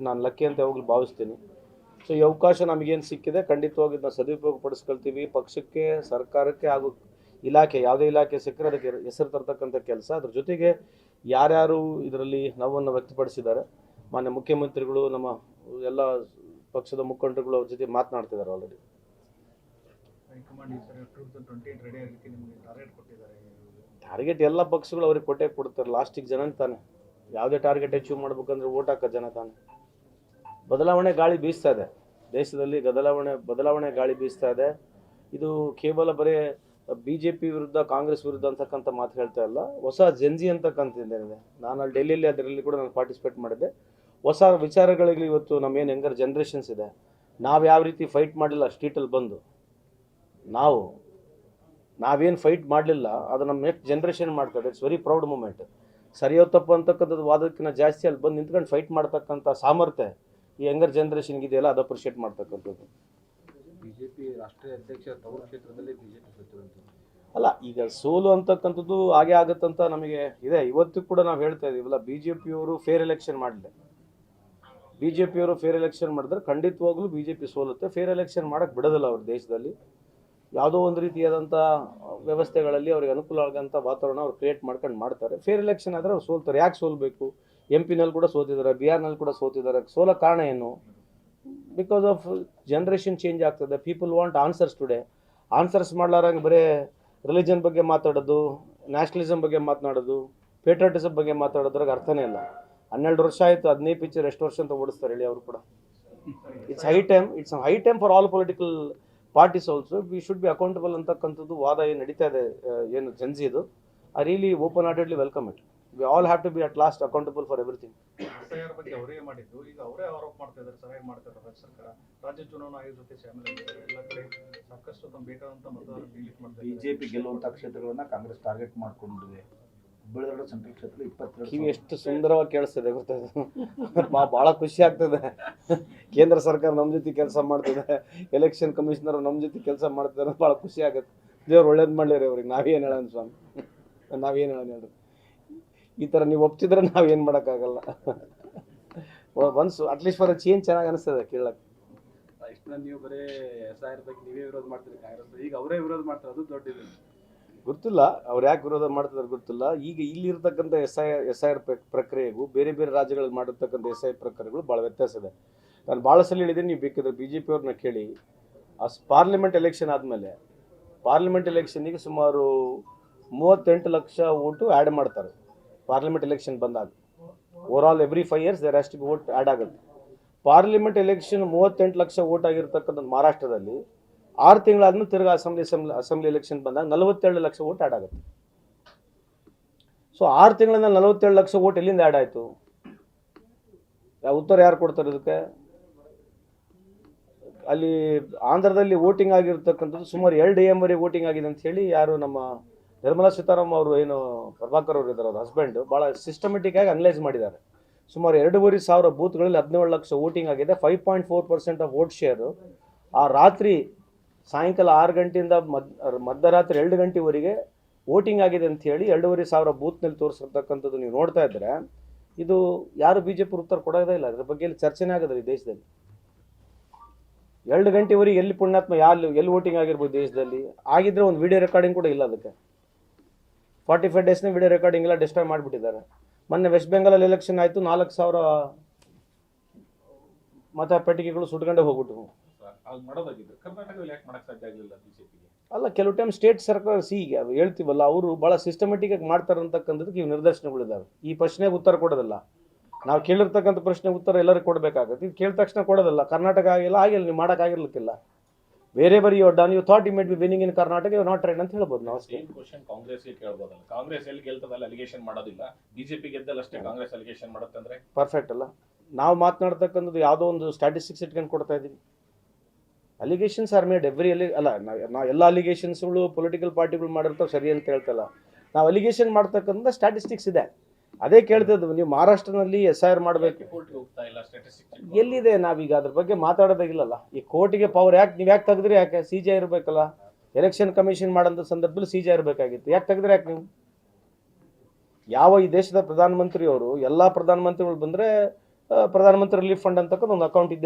ನಾನು ಲಕ್ಕಿ ಅಂತ ಯಾವಾಗಲೂ ಭಾವಿಸ್ತೀನಿ. ಸೊ ಈ ಅವಕಾಶ ನಮಗೇನು ಸಿಕ್ಕಿದೆ ಖಂಡಿತವಾಗಿ ಇದನ್ನ ಸದುಪಯೋಗ ಪಡಿಸ್ಕೊಳ್ತೀವಿ. ಪಕ್ಷಕ್ಕೆ, ಸರ್ಕಾರಕ್ಕೆ ಹಾಗೂ ಇಲಾಖೆ ಯಾವುದೇ ಇಲಾಖೆ ಸಿಕ್ಕರೆ ಅದಕ್ಕೆ ಹೆಸರು ತರ್ತಕ್ಕಂಥ ಕೆಲಸ. ಅದ್ರ ಜೊತೆಗೆ ಯಾರ್ಯಾರು ಇದರಲ್ಲಿ ನೋವನ್ನು ವ್ಯಕ್ತಪಡಿಸಿದ್ದಾರೆ, ಮಾನ್ಯ ಮುಖ್ಯಮಂತ್ರಿಗಳು, ನಮ್ಮ ಎಲ್ಲ ಪಕ್ಷದ ಮುಖಂಡರುಗಳು ಅವ್ರ ಜೊತೆ ಮಾತನಾಡ್ತಿದ್ದಾರೆ ಆಲ್ರೆಡಿ. ಟಾರ್ಗೆಟ್ ಎಲ್ಲ ಪಕ್ಷಗಳು ಅವ್ರಿಗೆ ಕೊಟ್ಟೇ ಕೊಡ್ತಾರೆ. ಲಾಸ್ಟಿಗೆ ಜನ ತಾನೆ ಯಾವುದೇ ಟಾರ್ಗೆಟ್ ಅಚೀವ್ ಮಾಡ್ಬೇಕಂದ್ರೆ ಓಟ್ ಹಾಕೋ ಜನ ತಾನೆ. ಬದಲಾವಣೆ ಗಾಳಿ ಬೀಸ್ತಾ ಇದೆ ದೇಶದಲ್ಲಿ, ಬದಲಾವಣೆ ಗಾಳಿ ಬೀಸ್ತಾ ಇದೆ. ಇದು ಕೇವಲ ಬರೀ BJP ವಿರುದ್ಧ, ಕಾಂಗ್ರೆಸ್ ವಿರುದ್ಧ ಅಂತಕ್ಕಂಥ ಮಾತು ಹೇಳ್ತಾ ಇಲ್ಲ. ಹೊಸ ಜೆನ್ಜಿ ಅಂತಕ್ಕಂಥದ್ದೇನಿದೆ, ನಾನು ಅಲ್ಲಿ ಡೆಲ್ಲಿಯಲ್ಲಿ ಅದರಲ್ಲಿ ಕೂಡ ನಾನು ಪಾರ್ಟಿಸಿಪೇಟ್ ಮಾಡಿದ್ದೆ. ಹೊಸ ವಿಚಾರಗಳಿಗೆ ಇವತ್ತು ನಮ್ಮೇನು ಯಂಗರ್ ಜನ್ರೇಷನ್ಸ್ ಇದೆ, ನಾವು ಯಾವ ರೀತಿ ಫೈಟ್ ಮಾಡಲಿಲ್ಲ ಸ್ಟ್ರೀಟಲ್ಲಿ ಬಂದು, ನಾವೇನು ಫೈಟ್ ಮಾಡಲಿಲ್ಲ ಅದು ನಮ್ಮ ನೆಕ್ಸ್ಟ್ ಜನ್ರೇಷನ್ ಮಾಡ್ತಾರೆ. It's very proud moment. ಸರಿಯೋ ತಪ್ಪು ಅಂತಕ್ಕಂಥದ್ದು ವಾದಕ್ಕಿಂತ ಜಾಸ್ತಿ ಅಲ್ಲಿ ಬಂದು ನಿಂತ್ಕೊಂಡು ಫೈಟ್ ಮಾಡ್ತಕ್ಕಂಥ ಸಾಮರ್ಥ್ಯ ಈ ಯಂಗರ್ ಜನ್ರೇಷನ್ಗೆ ಇದೆಯಲ್ಲ, ಅದು ಅಪ್ರಿಷಿಯೇಟ್ ಮಾಡ್ತಕ್ಕಂಥದ್ದು. ಬಿಜೆಪಿ ರಾಷ್ಟ್ರೀಯ ಅಧ್ಯಕ್ಷ ತವರು ಕ್ಷೇತ್ರದಲ್ಲಿ ಬಿಜೆಪಿ ಸೋತಿರುವಂಥದ್ದು ಅಲ್ಲ, ಈಗ ಸೋಲು ಅಂತಕ್ಕಂಥದ್ದು ಹಾಗೆ ಆಗುತ್ತಂತ ನಮಗೆ ಇದೆ. ಇವತ್ತು ಕೂಡ ನಾವು ಹೇಳ್ತಾ ಇದ್ದೀವಲ್ಲ, BJPಯವರು ಫೇರ್ ಎಲೆಕ್ಷನ್ ಮಾಡಲಿ. BJPಯವರು ಫೇರ್ ಎಲೆಕ್ಷನ್ ಮಾಡಿದ್ರೆ ಖಂಡಿತವಾಗ್ಲೂ BJP ಸೋಲುತ್ತೆ. ಫೇರ್ ಎಲೆಕ್ಷನ್ ಮಾಡೋಕ್ಕೆ ಬಿಡೋದಿಲ್ಲ ಅವ್ರ ದೇಶದಲ್ಲಿ. ಯಾವುದೋ ಒಂದು ರೀತಿಯಾದಂಥ ವ್ಯವಸ್ಥೆಗಳಲ್ಲಿ ಅವ್ರಿಗೆ ಅನುಕೂಲ ಆಗೋಂಥ ವಾತಾವರಣ ಅವ್ರು ಕ್ರಿಯೇಟ್ ಮಾಡ್ತಾರೆ. ಫೇರ್ ಎಲೆಕ್ಷನ್ ಆದರೆ ಅವ್ರು ಸೋಲ್ತಾರೆ. ಯಾಕೆ ಸೋಲ್ಬೇಕು? MP ನಲ್ಲಿ ಕೂಡ ಸೋತಿದ್ದಾರೆ, BR ಕೂಡ ಸೋತಿದ್ದಾರೆ. ಸೋಲೋ ಕಾರಣ ಏನು? ಬಿಕಾಸ್ ಆಫ್ ಜನ್ರೇಷನ್ ಚೇಂಜ್ ಆಗ್ತದೆ. People want answers today. Answers ಮಾಡ್ಲಾರಂಗೆ ಬರೀ ರಿಲಿಜನ್ ಬಗ್ಗೆ ಮಾತಾಡೋದು, ನ್ಯಾಷನಲಿಸಮ್ ಬಗ್ಗೆ ಮಾತನಾಡೋದು, ಪೇಟ್ರಿಯಾಟಿಸಮ್ ಬಗ್ಗೆ ಮಾತಾಡೋದ್ರಾಗ ಅರ್ಥನೇ ಇಲ್ಲ. 12 ವರ್ಷ ಆಯಿತು, 15 ಪಿಕ್ಚರ್ ಎಷ್ಟು ವರ್ಷ ಅಂತ ಓಡಿಸ್ತಾರೆ ಹೇಳಿ ಅವರು ಕೂಡ. It's high time for all political parties also. We should be accountable ಅಂತಕ್ಕಂಥದ್ದು ವಾದ ಏನು ನಡೀತಾ ಇದೆ, ಏನು ಜನ್ಸಿದು, I really open heartedly welcome it. We all have to be at last accountable for everything. SIR ಬಗ್ಗೆ ಅವರೇ ಮಾಡಿದ್ದು, ಈಗ ಅವರೇ ಆರೋಪ ಮಾಡ್ತಾ ಇದ್ದಾರೆ, ಸರಿಯಾಗಿ ಮಾಡ್ತಾ ಇದ್ದಾರೆ ರಾಜ್ಯ ಸರ್ಕಾರ. ರಾಜ್ಯ ಚುನಾವಣಾ ಆಯೋಗ ಜೊತೆ ಶಾಮೀಲಾಗಿದ್ದಾರೆ. ಎಲ್ಲ ಕಡೆ ಸಾಕಷ್ಟು ತಮ್ಮ ಬೇಕಾದಂಥ ಮತದಾರ ಡಿಲೀಟ್ ಮಾಡ್ತಾ ಇದ್ದಾರೆ. ಬಿಜೆಪಿ ಗೆಲ್ಲುವಂಥ ಕ್ಷೇತ್ರಗಳನ್ನ ಕಾಂಗ್ರೆಸ್ ಟಾರ್ಗೆಟ್ ಮಾಡ್ಕೊಂಡಿದೆ. ಹುಬ್ಬಳ್ಳಿ ಸೆಂಟ್ರಲ್ ಕ್ಷೇತ್ರ 22 ಕಿವಿ ಎಷ್ಟು ಸುಂದರವಾಗಿ ಕೇಳಿಸ್ತದೆ ಗೊತ್ತಾಗ. ಭಾಳ ಖುಷಿ ಆಗ್ತದೆ. ಕೇಂದ್ರ ಸರ್ಕಾರ ನಮ್ಮ ಜೊತೆ ಕೆಲಸ ಮಾಡ್ತದೆ, ಎಲೆಕ್ಷನ್ ಕಮಿಷನರ್ ನಮ್ಮ ಜೊತೆ ಕೆಲಸ ಮಾಡ್ತಾರೆ, ಭಾಳ ಖುಷಿ ಆಗುತ್ತೆ. ದೇವ್ರು ಒಳ್ಳೇದು ಮಾಡಲಿರಿ ಅವ್ರಿಗೆ. ನಾವೇನು ಹೇಳೋಣ ಸ್ವಾಮಿ, ನಾವೇನು ಹೇಳೋಣ ಹೇಳ್ರಿ. ಈ ಥರ ನೀವು ಒಪ್ತಿದ್ರೆ ನಾವೇನು ಮಾಡೋಕ್ಕಾಗಲ್ಲ. ಒನ್ಸ್ ಅಟ್ಲೀಸ್ಟ್ ಫಾರ್ ಚೇಂಜ್ ಚೆನ್ನಾಗಿ ಅನಿಸ್ತದೆ ಕೇಳಕ್ಕೆ. ಇಷ್ಟು ನೀವು ಬರೀ SIR ಬಗ್ಗೆ ನೀವೇ ವಿರೋಧ ಮಾಡ್ತೀರಿ ಕಾಂಗ್ರೆಸ್, ಈಗ ಅವರೇ ವಿರೋಧ ಮಾಡ್ತಾರೆ, ಅದು ದೊಡ್ಡದು. ಗೊತ್ತಿಲ್ಲ ಅವ್ರು ಯಾಕೆ ವಿರೋಧ ಮಾಡ್ತಿದ್ದಾರೆ ಗೊತ್ತಿಲ್ಲ. ಈಗ ಇಲ್ಲಿರ್ತಕ್ಕಂಥ SIR ಪ್ರಕ್ರಿಯೆಗೂ ಬೇರೆ ಬೇರೆ ರಾಜ್ಯಗಳಲ್ಲಿ ಮಾಡಿರ್ತಕ್ಕಂಥ SIR ಪ್ರಕ್ರಿಯೆಗಳು ಭಾಳ ವ್ಯತ್ಯಾಸ ಇದೆ. ನಾನು ಭಾಳ ಸಲ ಹೇಳಿದ್ದೀನಿ, ನೀವು ಬೇಕಿದ್ರೆ BJP ಅವ್ರನ್ನ ಕೇಳಿ. ಪಾರ್ಲಿಮೆಂಟ್ ಎಲೆಕ್ಷನ್ ಆದಮೇಲೆ ಪಾರ್ಲಿಮೆಂಟ್ ಎಲೆಕ್ಷನ್ನಿಗೆ ಸುಮಾರು 38 ಲಕ್ಷ ಓಟು ಆ್ಯಡ್ ಮಾಡ್ತಾರೆ. ಪಾರ್ಲಿಮೆಂಟ್ ಎಲೆಕ್ಷನ್ ಬಂದಾಗ overall every 5 years there has to be vote add ಆಗುತ್ತೆ. ಪಾರ್ಲಿಮೆಂಟ್ ಎಲೆಕ್ಷನ್ 38 ಲಕ್ಷ ಓಟ್ ಆಗಿರ್ತಕ್ಕಂಥ ಮಹಾರಾಷ್ಟ್ರದಲ್ಲಿ 6 ತಿಂಗಳಾದ್ಮೇಲೆ ತಿರ್ಗಿ ಅಸೆಂಬ್ಲಿ ಎಲೆಕ್ಷನ್ ಬಂದಾಗ 47 ಲಕ್ಷ ಓಟ್ ಆ್ಯಡ್ ಆಗುತ್ತೆ. ಸೊ 6 ತಿಂಗಳಿಂದ 47 ಲಕ್ಷ ಓಟ್ ಎಲ್ಲಿಂದ ಆ್ಯಡ್ ಆಯಿತು? ಉತ್ತರ ಯಾರು ಕೊಡ್ತಾರೆ ಇದಕ್ಕೆ? ಅಲ್ಲಿ ಆಂಧ್ರದಲ್ಲಿ ವೋಟಿಂಗ್ ಆಗಿರ್ತಕ್ಕಂಥದ್ದು ಸುಮಾರು 2 AM ವರೆಗೆ ವೋಟಿಂಗ್ ಆಗಿದೆ ಅಂತ ಹೇಳಿ ಯಾರು ನಮ್ಮ ನಿರ್ಮಲಾ ಸೀತಾರಾಮನ್ ಅವರು, ಏನು ಪ್ರಭಾಕರ್ ಅವರು ಇದ್ದಾರೆ, ಅವ್ರ ಹಸ್ಬೆಂಡ್, ಭಾಳ ಸಿಸ್ಟಮೆಟಿಕ್ ಆಗಿ ಅನಲೈಸ್ ಮಾಡಿದ್ದಾರೆ. ಸುಮಾರು 2,500 ಬೂತ್ಗಳಲ್ಲಿ 17 ಲಕ್ಷ ವೋಟಿಂಗ್ ಆಗಿದೆ. 5.4% ಆಫ್ ವೋಟ್ ಶೇರು. ಆ ರಾತ್ರಿ ಸಾಯಂಕಾಲ 6 ಗಂಟೆಯಿಂದ ಮಧ್ಯರಾತ್ರಿ 2 ಗಂಟೆವರೆಗೆ ವೋಟಿಂಗ್ ಆಗಿದೆ ಅಂತ ಹೇಳಿ 2,500 ಬೂತ್ನಲ್ಲಿ ತೋರಿಸಿರ್ತಕ್ಕಂಥದ್ದು ನೀವು ನೋಡ್ತಾ ಇದ್ದರೆ, ಇದು ಯಾರು BJP ಉತ್ತರ ಕೊಡೋದೇ ಇಲ್ಲ. ಅದ್ರ ಬಗ್ಗೆ ಚರ್ಚೆನೇ ಆಗೋದಿಲ್ಲ ಈ ದೇಶದಲ್ಲಿ. 2 ಗಂಟೆವರೆಗೆ ಎಲ್ಲಿ ಪುಣ್ಯಾತ್ಮ ಎಲ್ಲಿ ವೋಟಿಂಗ್ ಆಗಿರ್ಬೋದು ದೇಶದಲ್ಲಿ? ಆಗಿದ್ರೆ ಒಂದು ವಿಡಿಯೋ ರೆಕಾರ್ಡಿಂಗ್ ಕೂಡ ಇಲ್ಲ. ಅದಕ್ಕೆ 45 ಡೇಸ್ನ ವಿಡಿಯೋ ರೆಕಾರ್ಡಿಂಗ್ ಎಲ್ಲ ಡಿಸ್ಟ್ರಾಯ್ ಮಾಡಿಬಿಟ್ಟಿದ್ದಾರೆ. ಮೊನ್ನೆ ವೆಸ್ಟ್ ಬೆಂಗಾಲಲ್ಲಿ ಎಲೆಕ್ಷನ್ ಆಯಿತು, 4,000 ಮತ ಪೆಟ್ಟಿಗೆಗಳು ಸುಟ್ಕೊಂಡೇ ಹೋಗ್ಬಿಟ್ಟು. ಅಲ್ಲ, ಕೆಲವು ಟೈಮ್ ಸ್ಟೇಟ್ ಸರ್ಕಾರ ಹೇಳ್ತೀವಲ್ಲ, ಅವರು ಭಾಳ ಸಿಸ್ಟಮೆಟಿಕ್ ಆಗಿ ಮಾಡ್ತಾರೆ ಅಂತಕ್ಕಂಥದ್ದಕ್ಕೆ ಇವು ನಿದರ್ಶನಗಳಿದ್ದಾವೆ. ಈ ಪ್ರಶ್ನೆಗೆ ಉತ್ತರ ಕೊಡೋದಿಲ್ಲ. ನಾವು ಕೇಳಿರ್ತಕ್ಕಂಥ ಪ್ರಶ್ನೆಗೆ ಉತ್ತರ ಎಲ್ಲರಿಗೂ ಕೊಡಬೇಕಾಗುತ್ತೆ. ಇದು ಕೇಳಿದ ತಕ್ಷಣ ಕೊಡೋದಿಲ್ಲ. ಕರ್ನಾಟಕ ಆಗಿಲ್ಲ, ನೀವು ಮಾಡೋಕ್ಕಾಗಿರ್ಲಿಕ್ಕಿಲ್ಲ. Wherever you done you thought you might be winning in Karnataka, you not train ಅಂತ ಹೇಳ್ಬೋದು ನಾವು ಅಷ್ಟೇ. ಕ್ವಶನ್ ಕಾಂಗ್ರೆಸ್ಗೆ ಕೇಳ್ಬೋದಲ್ಲ. ಕಾಂಗ್ರೆಸ್ ಎಲ್ಲಿ ಗೆಲ್ತದಲ್ಲ ಅಲಿಗೇಷನ್ ಮಾಡೋದಿಲ್ಲ, BJP ಗೆದ್ದಲ್ಲ ಅಷ್ಟೇ ಕಾಂಗ್ರೆಸ್ ಅಲಿಗೇಷನ್ ಮಾಡುತ್ತಂದ್ರೆ ಪರ್ಫೆಕ್ಟ್ ಅಲ್ಲ. ನಾವು ಮಾತನಾಡ್ತಕ್ಕಂಥದ್ದು ಯಾವುದೋ ಒಂದು ಸ್ಟ್ಯಾಟಿಸ್ಟಿಕ್ಸ್ ಇಟ್ಕೊಂಡು ಕೊಡ್ತಾ ಇದ್ದೀವಿ. ಅಲಿಗೇಷನ್ಸ್ ಆರ್ ಮೇಡ್ ಎವ್ರಿ ಅಲ್ಲ, ನಾವು ಎಲ್ಲ ಅಲಿಗೇಷನ್ಸ್ಗಳು ಪೊಲಿಟಿಕಲ್ ಪಾರ್ಟಿಗಳು ಮಾಡಿರ್ತಾವೆ ಸರಿ ಅಂತ ಹೇಳ್ತಲ್ಲ. ನಾವು ಅಲಿಗೇಷನ್ ಮಾಡ್ತಕ್ಕಂಥ ಸ್ಟ್ಯಾಟಿಸ್ಟಿಕ್ಸ್ ಇದೆ, ಅದೇ ಕೇಳ್ತಿದ್ವಿ. ನೀವು ಮಹಾರಾಷ್ಟ್ರನಲ್ಲಿ SIR ಮಾಡಬೇಕು, ಎಲ್ಲಿದೆ? ನಾವೀಗ ಅದ್ರ ಬಗ್ಗೆ ಮಾತಾಡೋದಾಗಿಲ್ಲಲ್ಲ. ಈ ಕೋರ್ಟಿಗೆ ಪವರ್ ನೀವು ಯಾಕೆ ತೆಗೆದ್ರಿ? ಯಾಕೆ CJ ಇರಬೇಕಲ್ಲ? ಎಲೆಕ್ಷನ್ ಕಮಿಷನ್ ಮಾಡೋಂಥ ಸಂದರ್ಭದಲ್ಲಿ CJ ಇರಬೇಕಾಗಿತ್ತು. ಯಾಕೆ ತೆಗೆದ್ರಿ? ಯಾಕೆ ನೀವು? ಯಾವ ಈ ದೇಶದ ಪ್ರಧಾನಮಂತ್ರಿಯವರು, ಎಲ್ಲ ಪ್ರಧಾನಮಂತ್ರಿಗಳು ಬಂದರೆ ಪ್ರಧಾನಮಂತ್ರಿ ರಿಲೀಫ್ ಫಂಡ್ ಅಂತಕ್ಕಂಥ ಒಂದು ಅಕೌಂಟ್ ಇದ್ದೇ